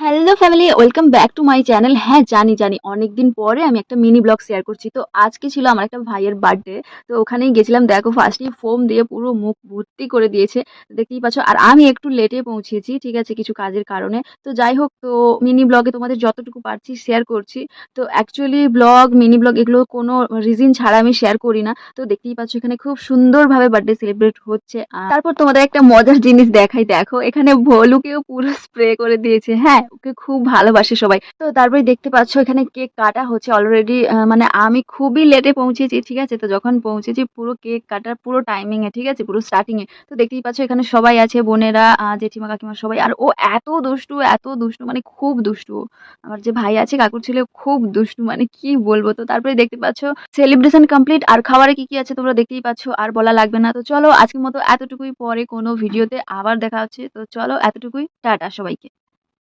Hello family, welcome back to my channel. হ্যাঁ, জানি অনেকদিন পরে আমি একটা মিনি ব্লগ শেয়ার করছি। তো আজকে ছিল আমার একটা ভাইয়ের বার্থডে। তো ওখানেই গেছিলাম। দেখো ফার্স্টেই ফোম দিয়ে পুরো মুখ ভর্তি করে দিয়েছে। দেখতেই পাচ্ছ। আর আমি একটু লেটে পৌঁছেছি, ঠিক আছে, কিছু কাজের কারণে। তো যাই হোক, তো মিনি ব্লগে তোমাদের যতটুকু পারছি শেয়ার করছি। তো অ্যাকচুয়ালি ব্লগ, মিনি ব্লগ এগুলো কোনো রিজন ছাড়া আমি শেয়ার করি না। তো দেখতেই পাচ্ছ এখানে খুব সুন্দরভাবে বার্থডে সেলিব্রেট হচ্ছে। তারপর তোমাদের একটা মজার জিনিস দেখাই, দেখো এখানে ভলুকেও পুরো স্প্রে করে দিয়েছে। হ্যাঁ, ওকে খুব ভালোবাসে সবাই। তো তারপরে দেখতে পাচ্ছ এখানে কেক কাটা হচ্ছে অলরেডি। মানে আমি খুবই লেটে পৌঁছেছি, ঠিক আছে। তো যখন পৌঁছেছি পুরো কেক কাটার পুরো টাইমিং এ, ঠিক আছে, পুরো স্টার্টিং এ। তো দেখতেই পাচ্ছ এখানে সবাই আছে, বোনেরা, জেঠিমা, কাকিমা সবাই। আর ও এত দুষ্টু মানে খুব দুষ্টু। আমার যে ভাই আছে কাকুর ছেলে, খুব দুষ্টু, মানে কি বলবো। তো তারপরে দেখতে পাচ্ছ সেলিব্রেশন কমপ্লিট। আর খাবারে কি কি আছে তোমরা দেখতেই পাচ্ছ, আর বলা লাগবে না। তো চলো আজকের মতো এতটুকুই, পরে কোনো ভিডিওতে আবার দেখা হচ্ছে। তো চলো এতটুকুই, টাটা সবাইকে।